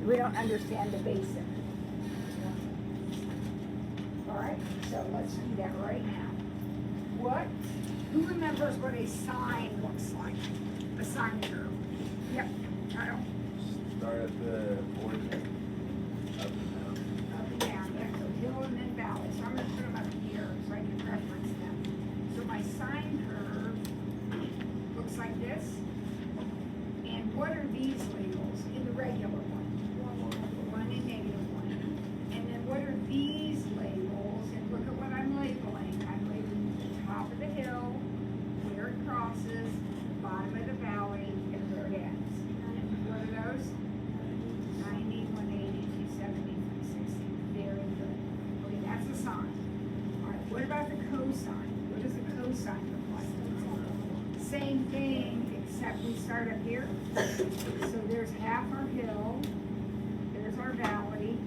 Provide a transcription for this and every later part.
We don't understand the basic. All right, so let's do that right now. Who remembers what a sine looks like? A sine curve. Yep, I don't. Start at the origin. Up and down. Up and down, yeah, so hill and then valley. So I'm gonna put them up here so I can reference them. So my sine curve looks like this. And what are these labels in the regular one? 1 and -1. And then what are these labels? And look at what I'm labeling. I'm labeling the top of the hill, where it crosses, the bottom of the valley, and where it ends. And what are those? 90, 180, 270, 360. Very good. Okay, that's a sine. All right, what about the cosine? What does the cosine look like? Same thing, except we start up here. So there's half our hill, there's our valley,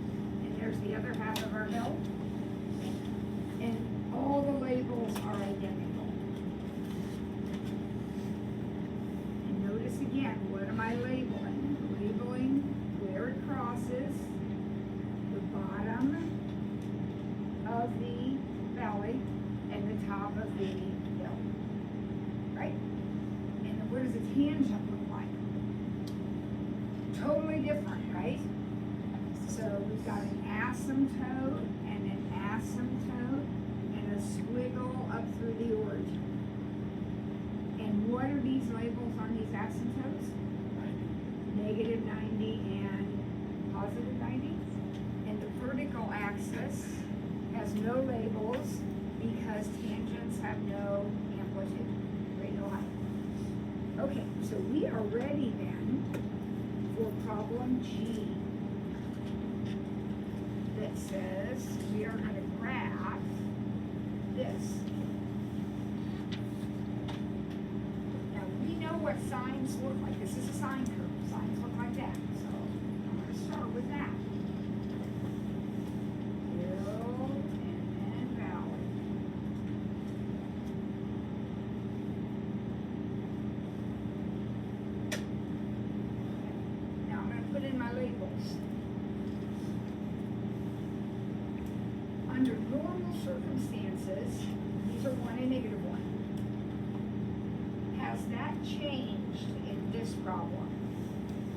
and there's the other half of our hill. And all the labels are identical. And notice again, what am I labeling? Labeling where it crosses, the bottom of the valley, and the top of the hill. Right? And then what does a tangent look like? Totally different, right? So we've got an asymptote and an asymptote and a squiggle up through the origin. And what are these labels on these asymptotes? Negative 90 and positive 90. And the vertical axis has no labels because tangents have no amplitude, radial height. Okay, so we are ready then for problem G that says we are going to graph this. Now we know what sines look like. This is a sine curve. Sines look like that. So I'm going to start with that. Hill and then valley. Now I'm going to put in my labels. Under normal circumstances, these are 1 and -1. Has that changed in this problem?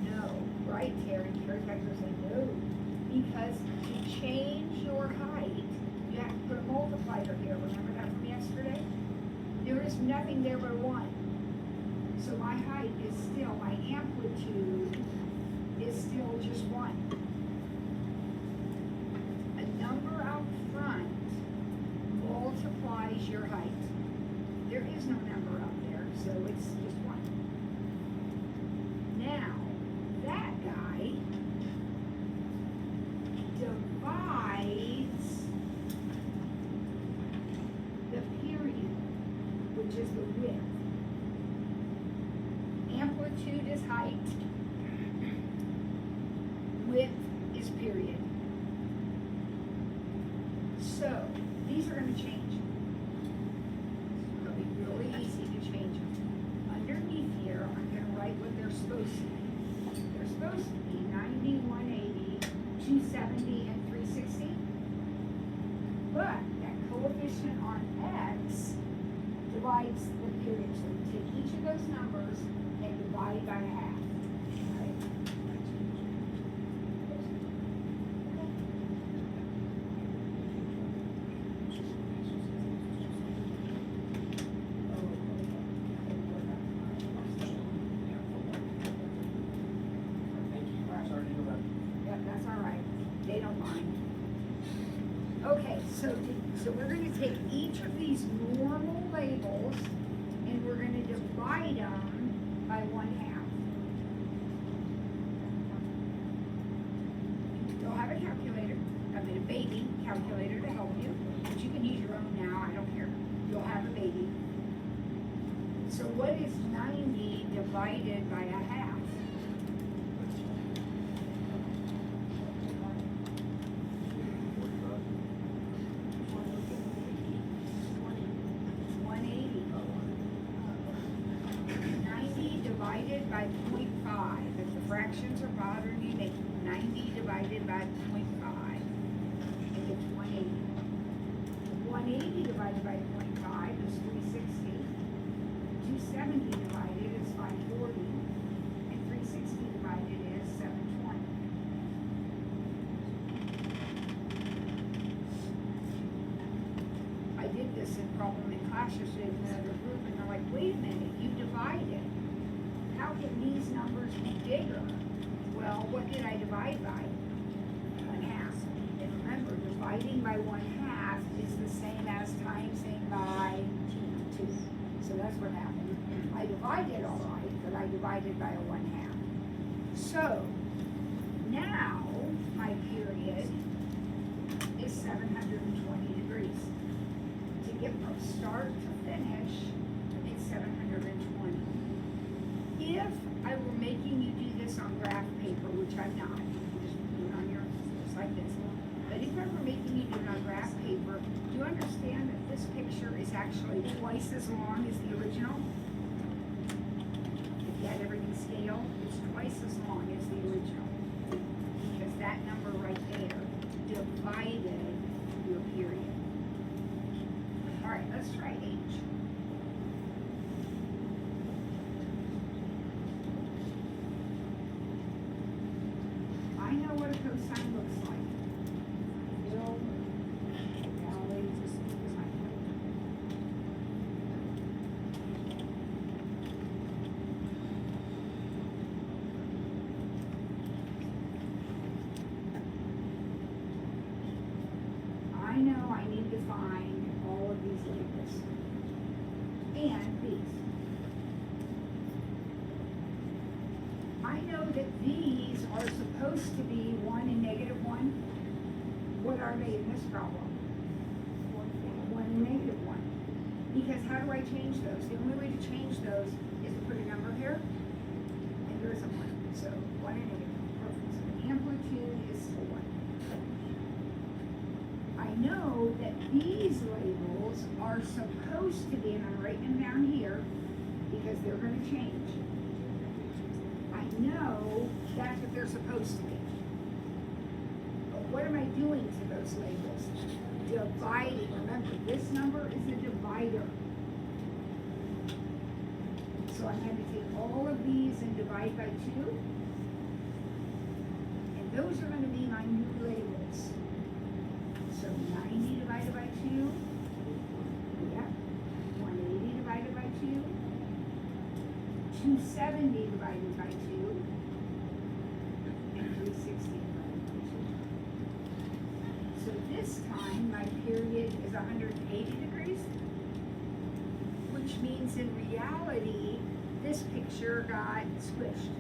No, right, Terry? Terry Becker said no. Because to change your height, you have to put a multiplier here. Remember that from yesterday? There is nothing there but 1. So my height is still, my amplitude is still just 1. A number out front multiplies your height. There is no number up there, so it's just 1. Now, that guy divides the period, which is the width. Amplitude is height. Width is period. So, these are going to change. It'll be really easy to change them. Underneath here, I'm going to write what they're supposed to be. They're supposed to be 90, 180, 270, and 360. But that coefficient on x divides the period. So we take each of those numbers and divide by half. Right? Yep, that's all right. They don't mind. Okay, so we're going to take each of these normal labels and we're going to divide them by 1/2. You'll have a calculator, a baby calculator to help you, but you can use your own now, I don't care. You'll have a baby. So what is 90 divided by 1/2? 180. 90 divided by 0.5. If the fractions are bothering you, make 90 divided by 0.5, it gets 180. 180 divided by 0.5 is 360. 270 divided is 540. And 360 divided is 720. I did this in problem in class yesterday with another group, and they're like, wait a minute, you divided. How can these numbers be bigger? Well, what did I divide by? 1/2. And remember, dividing by 1/2 is the same as timesing by 2. So that's what happened. I divided all right, but I divided by a 1/2. So now my period is 720 degrees. To get from start to finish, it's 720. If I were making you do this on graph paper, which I'm not, you can just do it on your, just like this. But if I were making you do it on graph paper, do you understand that this picture is actually twice as long as the original? If you had everything scaled, it's twice as long as the original. Because that number right there divided your period. All right, let's try H. I know what a cosine looks like. Hill, valley, sine. I know I need to find all of these labels and these. I know that these are supposed to be 1 and -1. What are they in this problem? 1 and -1. Because how do I change those? The only way to change those is to put a number here, and there's a 1. So 1 and -1. Perfect. So the amplitude is 4. I know that these labels are supposed to be, and I'm writing them down here, because they're going to change. I know that's what they're supposed to be. But what am I doing to those labels? Dividing. Remember, this number is a divider. So I'm going to take all of these and divide by 2. And those are going to be my new labels. So 90 divided by 2. Yep. 180 divided by 2. 270 divided by 2. And 360 divided by 2. So this time my period is 180 degrees, which means in reality this picture got squished.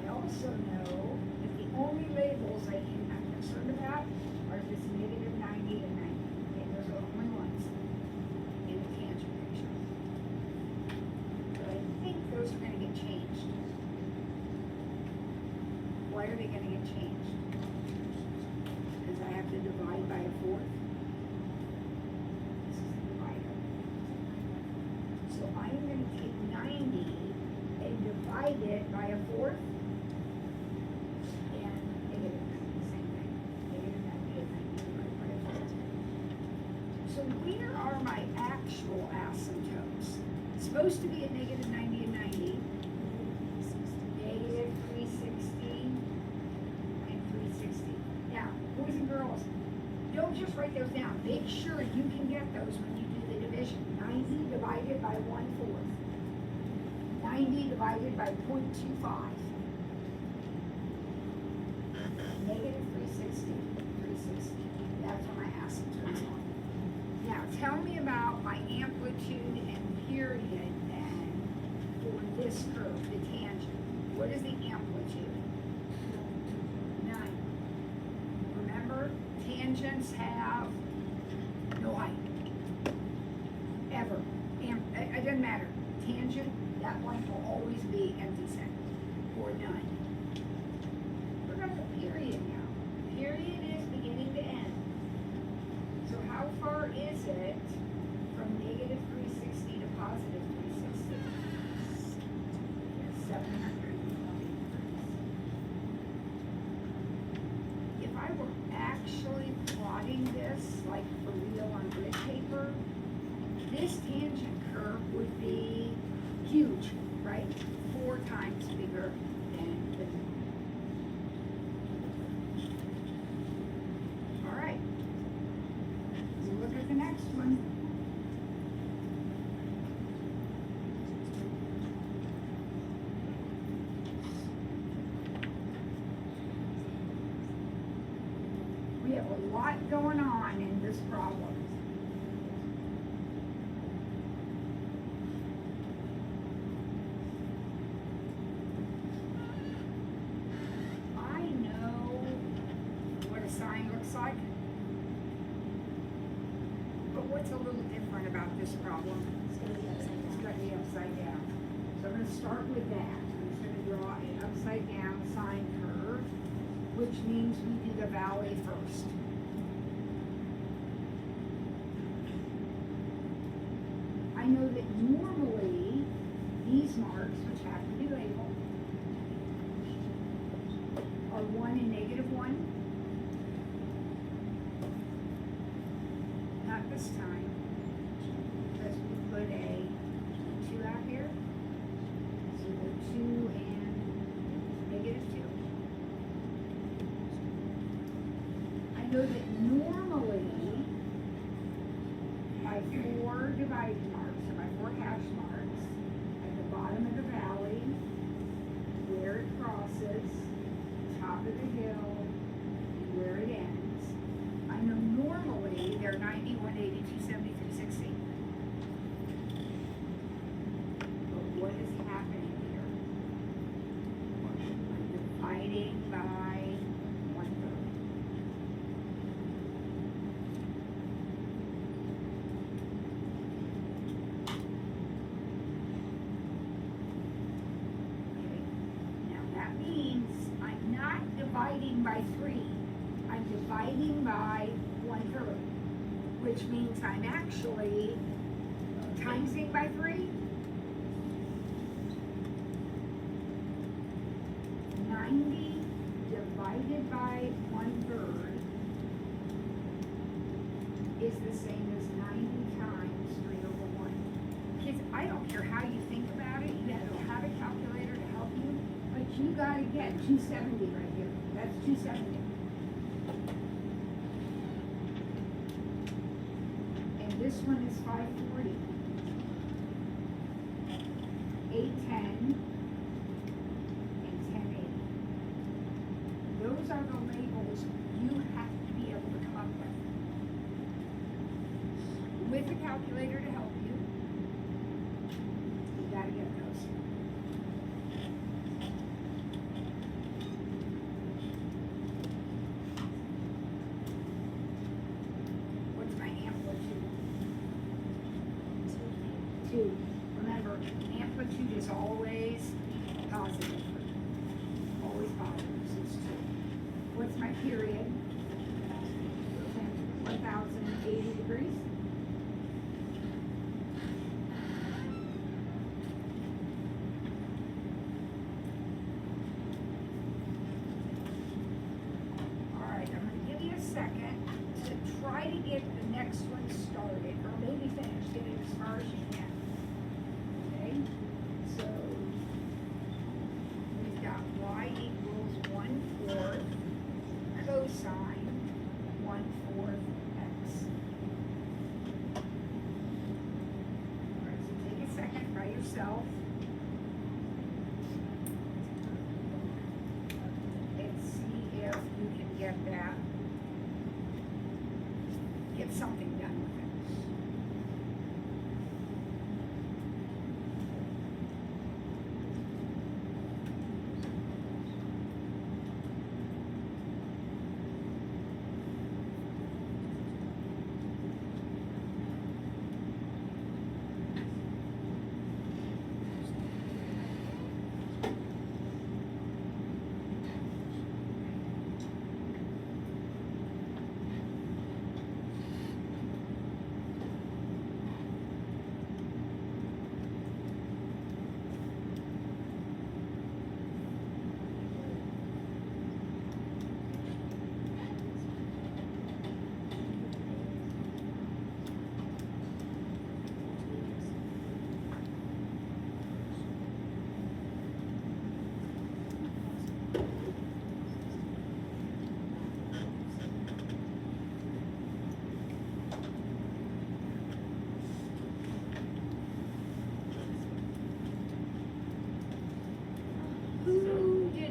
Also know that the only labels I'm concerned about are this -90 and 90. Okay, those are the only ones in the tangent picture. But I think those are going to get changed. Why are they going to get changed? Because I have to divide by a 4th. This is the divider. So I am going to take 90 and divide it by a 4th. So where are my actual asymptotes? It's supposed to be a -90 and 90, -360 and 360. Now, boys and girls, don't just write those down. Make sure you can get those when you do the division. 90 divided by 1/4. 90 divided by 0.25. -360, 360. That's what my asymptotes are. Now, tell me about my amplitude and period then for this curve, the tangent, what is the amplitude? None. Remember, tangents have no height. Ever. It doesn't matter. Tangent, that line will always be empty set, or none. What about the period now? Period is beginning to end. So how far is it from negative 360 to positive 360? 700. If I were actually plotting this, like for real on grid paper, this tangent curve would be huge, right? 4 times bigger than the. All right. So look at the next one. We have a lot going on in this problem. I know what a sign looks like, but what's a little different about this problem? It's going to be upside down. So I'm going to start with that. I'm just going to draw an upside down sine curve, which means we do the valley first. I know that normally these marks, which have to be labeled, are 1 and negative 1. Not this time, because we put a 2 out here. So the 2 and negative 2. I know that normally my 4 dividing marks, or my 4 hash marks, at the bottom of the valley, where it crosses, top of the hill, and where it ends, I know normally they're 90, 180, 270, 360. But what is happening here? I'm dividing by 1/3. Dividing by 3. I'm dividing by 1/3, which means I'm actually timesing by 3. 90 divided by 1/3 is the same as 90 times 3/1. Kids, I don't care how you think about it, you have to have a calculator to help you, but you gotta get 270 right here. That's 270. And this one is 540. 810 and 1080. Those are the labels you have to be able to come up with. With a calculator to help you, you gotta get those. Remember, amplitude is always positive. Always positive, so it's 2. What's my period? 1080 degrees. All right, I'm going to give you a second to try to get the next one started, or maybe finish, get it as far as you can. So we've got y equals 1/4 cosine 1/4 x. All right, so take a second by yourself. And see if you can get that. Get something done with it.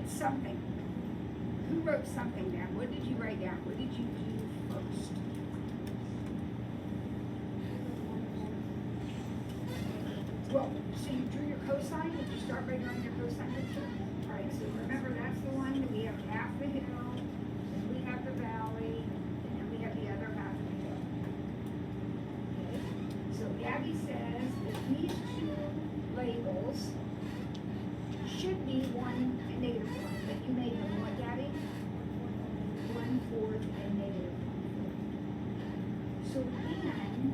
something. Who wrote something down? What did you write down? What did you do first? Well, so you drew your cosine. Did you start by drawing your cosine picture? All right, so remember that's the one that we have half the hill, and we have the valley, and then we have the other half of the hill. Okay, so Gabby says that these two labels should be 1 and -1, but you made them what, Gabby? 1/4 and -1/4. So then,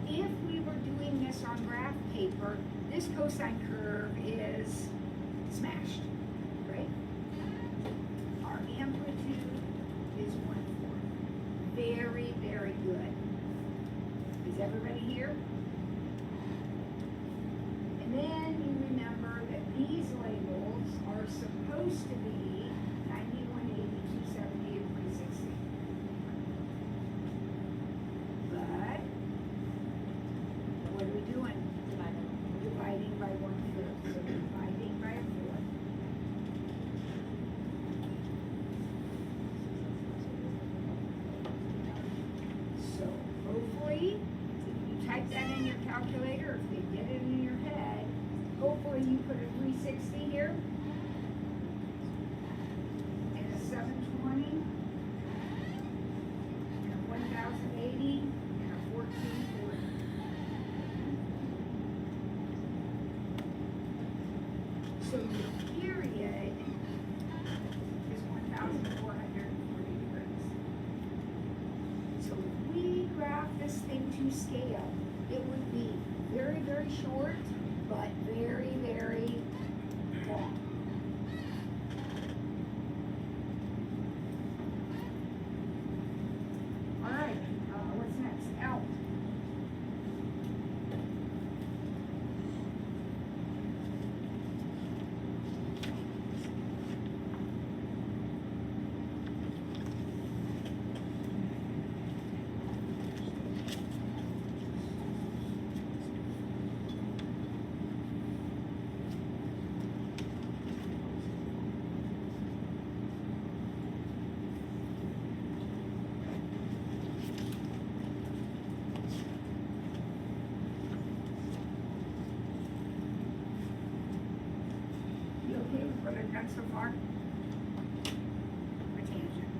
if we were doing this on graph paper, this cosine curve is smashed, right? Our amplitude is 1/4. Very, very good. Is everybody here? And then you remember that these labels are supposed to be 90, 180, 270, and 360. But what are we doing? Dividing by 1/5. So dividing by 4. So hopefully, if you type that in your calculator, if you get it in your head, hopefully you put a 360 here, and a 720, and a 1080, and a 1440. So your period is 1,440 degrees. So if we graph this thing to scale, it would be very, very short, but very, very long. All right, what's next? L. You okay with what I've done so far? A tangent.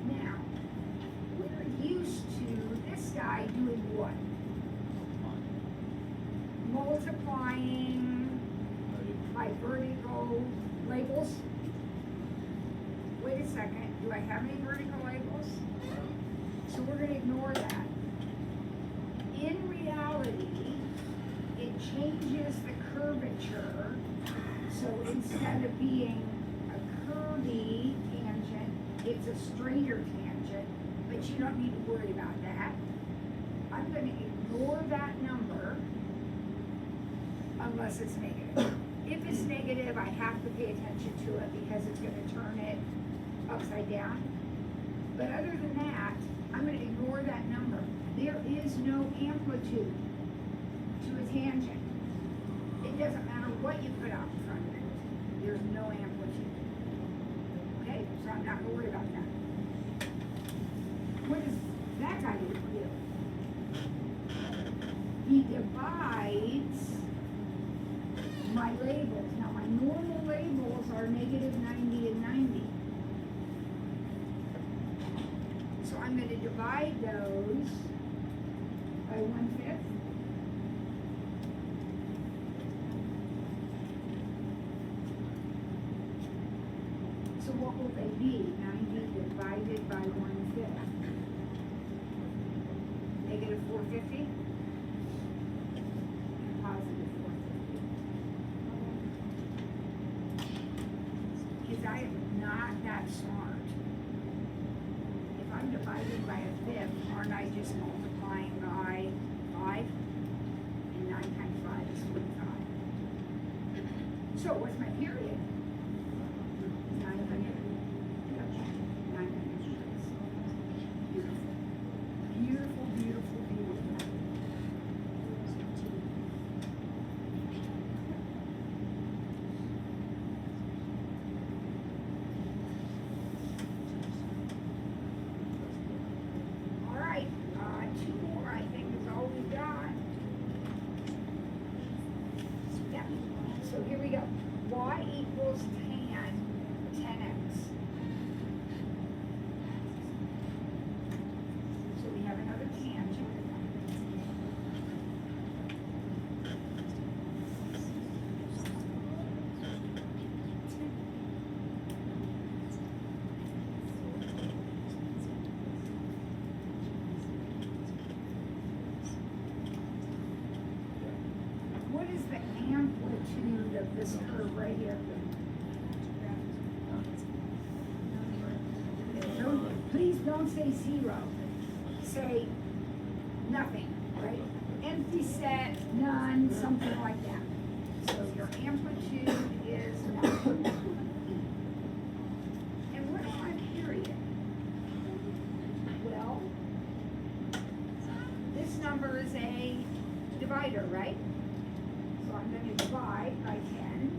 Now, we're used to this guy doing what? Multiplying by vertical labels. Wait a second, do I have any vertical labels? So we're gonna ignore that. In reality, it changes the curvature. So instead of being a curvy tangent, it's a straighter tangent, but you don't need to worry about that. I'm gonna ignore that number unless it's negative. If it's negative, I have to pay attention to it because it's gonna turn it upside down. But other than that, I'm gonna ignore that number. There is no amplitude to a tangent. It doesn't matter what you put out in front of it. There's no amplitude. Okay, so I'm not gonna worry about that. What does that guy do for you? He divides my labels. Now my normal labels are -90 and 90. So I'm going to divide those by 1/5. So what will they be? 90 divided by 1/5. -450? Positive 450. Because I am not that smart. If I'm divided by 1/5, aren't I just multiplying by 5? And 9 times 5 is 45. So what's my period? 900. 900 degrees. Beautiful. Beautiful, beautiful, beautiful. the amplitude of this curve right here? Please don't say zero. Say nothing, right? Empty set, none, something like that. So your amplitude is none. And what is my period? Well, this number is a divider, right? So I'm going to divide by 10.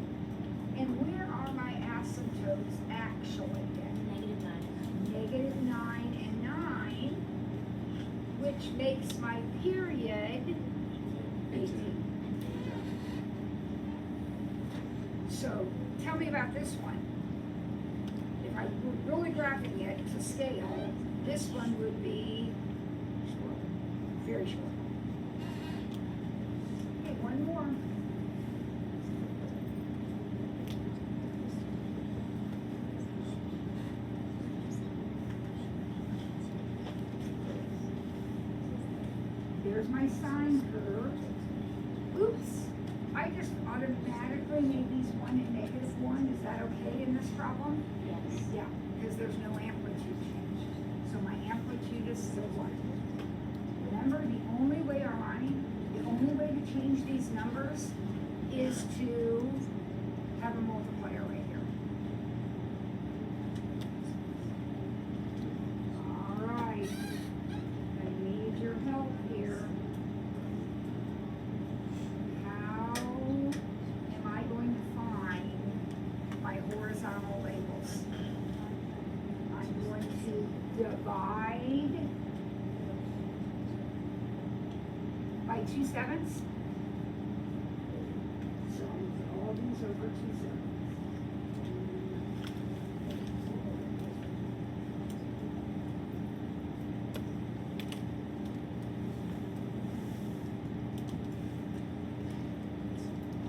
And where are my asymptotes actually? -9 and 9, which makes my period 18. So tell me about this one. If I were really graphing it to scale, this one would be short, very short. Okay, one more. There's my sine curve. Oops, I just automatically made these 1 and -1. Is that okay in this problem? Yes. Yeah, because there's no amplitude change. So my amplitude is still 1. Remember, the only way to change these numbers is to have a multiplier right here. All right. I need your help here. How am I going to find my horizontal labels? I'm going to divide by 2/7. So all these over 2/7.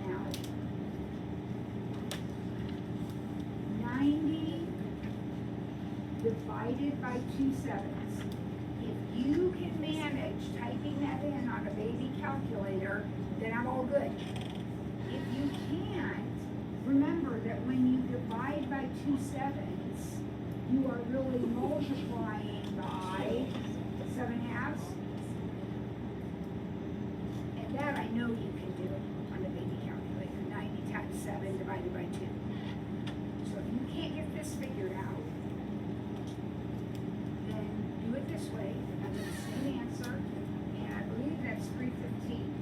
Now, 90 divided by 2/7. If you can manage typing that in on a baby calculator, then I'm all good. If you can't, remember that when you divide by 2/7, you are really multiplying by 7/2. And that I know you can do on a baby calculator, 90 times 7 divided by 2. So if you can't get this figured out, then do it this way. I get the same answer, and I believe that's 315.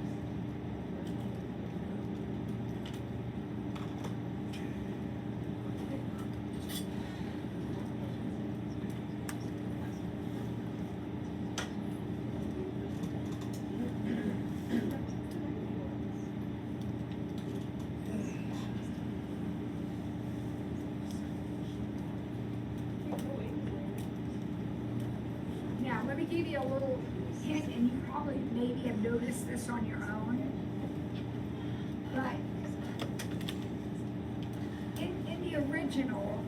Now, let me give you a little hint, and you probably maybe have noticed this on your own. But in the original,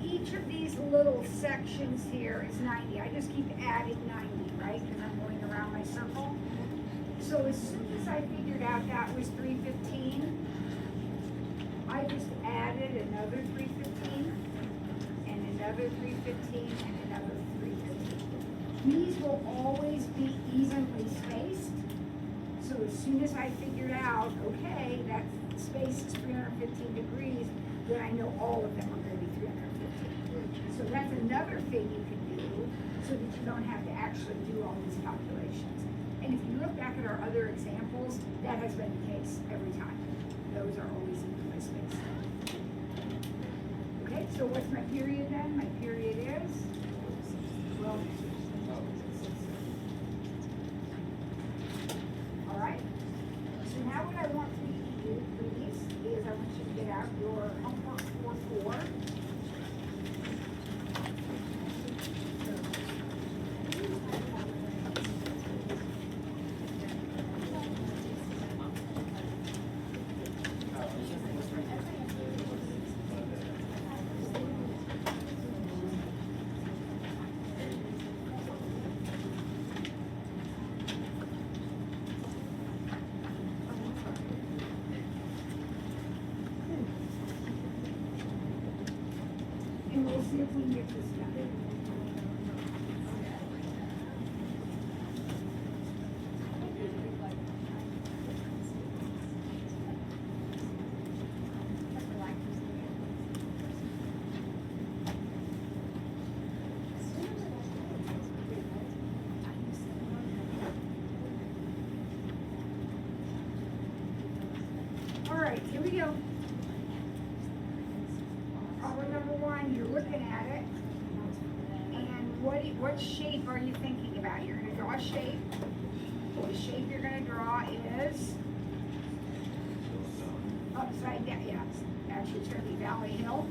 each of these little sections here is 90. I just keep adding 90, right? Because I'm going around my circle. So as soon as I figured out that was 315, I just added another 315, and another 315, and another 315. These will always be evenly spaced. So as soon as I figured out, okay, that space is 315 degrees, then I know all of them are going to be 315. So that's another thing you can do so that you don't have to actually do all these calculations. And if you look back at our other examples, that has been the case every time. Those are always evenly spaced. Okay, so what's my period then? My period is 12. All right. So now what I want you to do, please, is I want you to get out your homework 4-4. see if we can get this done. All right, here we go. Problem number one, you're looking at it, and what shape are you thinking about? You're gonna draw a shape. The shape you're gonna draw is upside down, yeah. Actually, it's gonna be valley hill.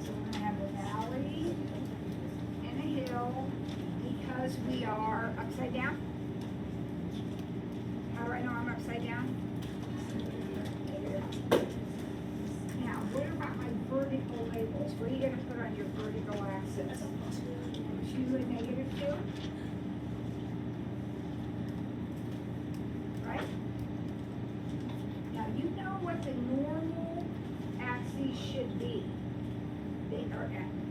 So we're gonna have a valley and a hill because we are upside down. How do I know I'm upside down? Now, what about my vertical labels? What are you gonna put on your vertical axis? 2 and -2? Right? Now, you know what the normal axes should be. They are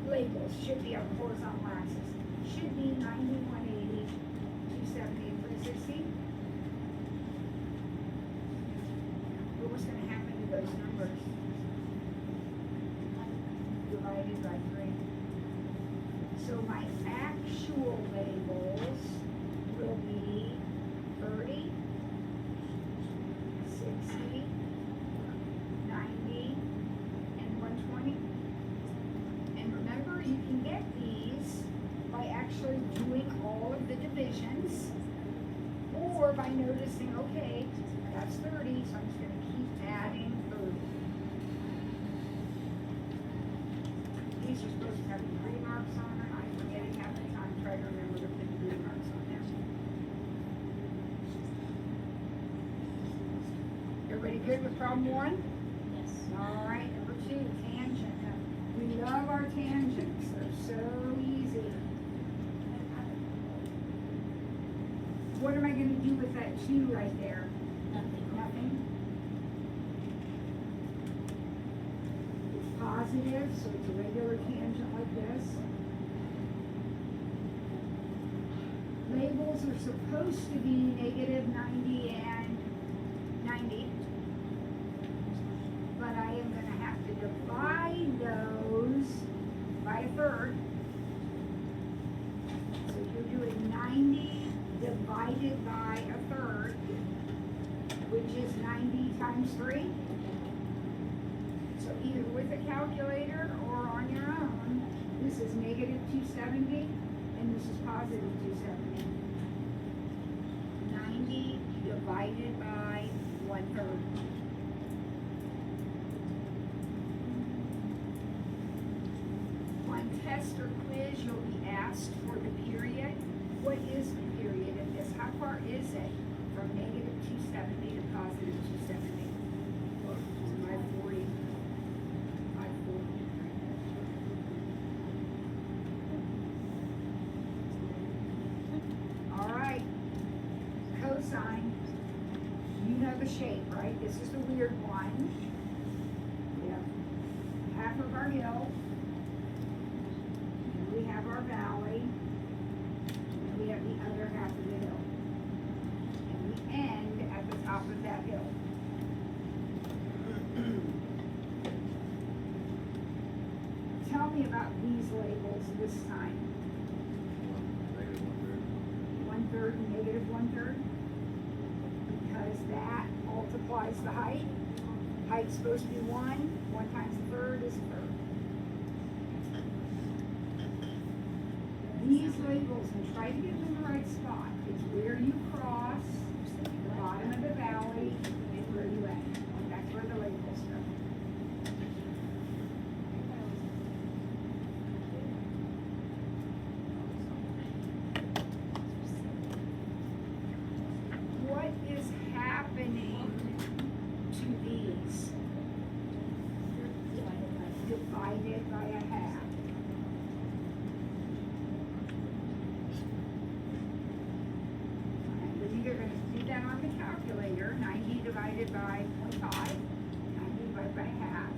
labels, should be on the horizontal axis. Should be 90, 180, 270, and 360. But what's gonna happen to those numbers? Divided by 3. So my actual labels will be 30, 60, 90, and 120. And remember, you can get these by actually doing all of the divisions, or by noticing, okay, that's 30, so I'm just gonna keep adding 30. These are supposed to have 3 marks on them. I'm forgetting half the time, try to remember to put 3 marks on there. Everybody good with problem 1? Yes. All right, number 2, tangent. We love our tangents, they're so easy. What am I gonna do with that 2 right there? Nothing. Nothing? It's positive, so it's a regular tangent like this. Labels are supposed to be negative 90 and 90. But I am gonna have to divide those by a third. So you're doing 90 divided by a third, which is 90 times 3. So either with a calculator or on your own, this is negative 270 and this is positive 270. 90 divided by 1/3. On test or quiz, you'll be asked for the period. What is the period in this? How far is it from negative 270 to positive 270? 540. 540. All right. Cosine. You know the shape, right? This is the weird one. We have half of our hill. And we have our valley. And we have the other half of the hill. And we end at the top of that hill. Tell me about these labels this time. Negative 1/3 and negative 1/3. Because that multiplies the height. Height's supposed to be 1. 1 times a third is a third. These labels, and try to get them in the right spot. It's where you cross the bottom of the valley and where you end. That's where the labels go. What is happening to these? Divided by a half. And we're either going to do that on the calculator, 90 divided by 0.5, 90 divided by half,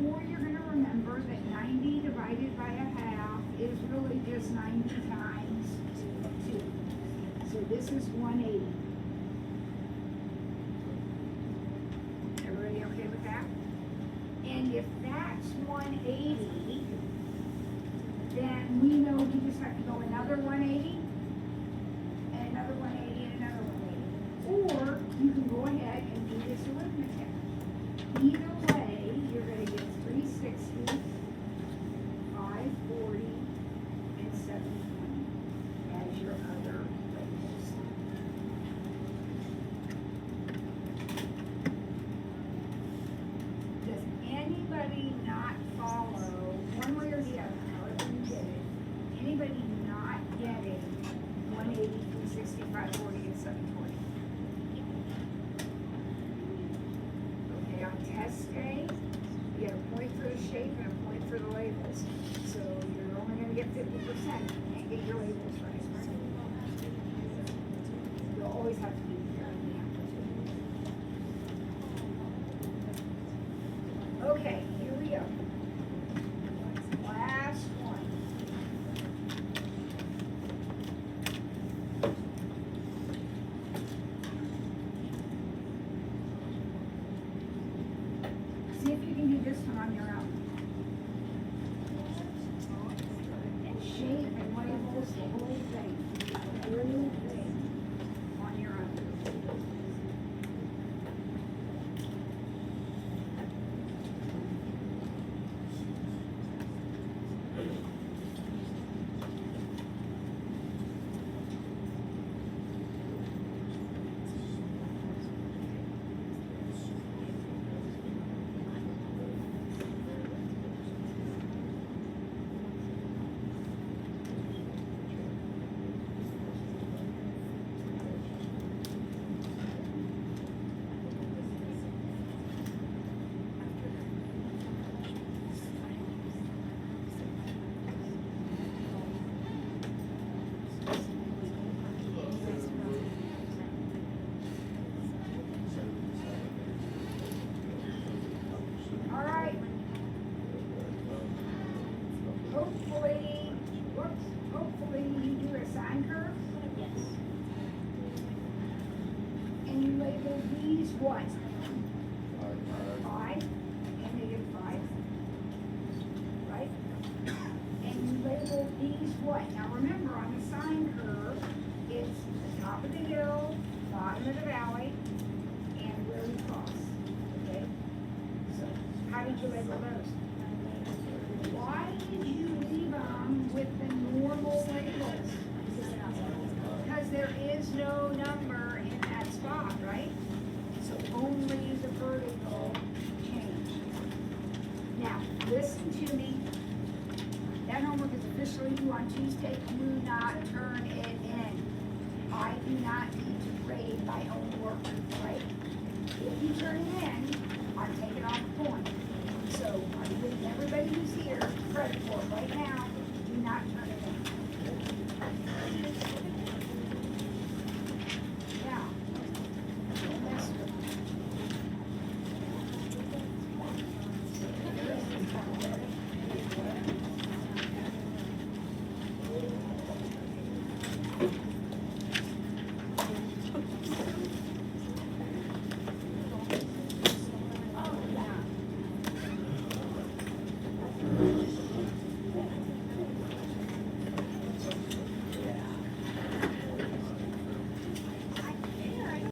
or you're going to remember that 90 divided divided by a half is really just 90 times 2. So this is 180. Everybody okay with that? And if that's 180, then we know we just have to go another 180, and another 180, and another 180. Or you can go ahead and do this arithmetic. Either way, you're going to get 360, 540, and 720 as your other labels. Does anybody not follow one way or the other, however you did it? Anybody not getting 180, 360, 540, and 720? Okay, on test day, you get a point for the shape and a point for the labels. So you're only gonna get 50%, you can't get your labels right, right? You'll always have to be fair in the application. Okay, here we go. Last one. See if you can do this one on your own. And shape and labels, the whole thing. The whole thing on your own. All right. Hopefully you do a sine curve. Yes. And you label these what? 5 and -5, right? And you label these what? Now remember, on the sine curve, it's the top of the hill, bottom of the valley, and where we cross, okay? So, how did you label those? Why did you leave them with the normal labels? Because there is no number in that spot, right? So only the vertical change. Now, listen to me. That homework is officially due on Tuesday. Do not turn it in. I do not need to grade my own work, right? If you turn it in, I'm taking off the point. So I'm giving everybody who's here credit for it right now. Do not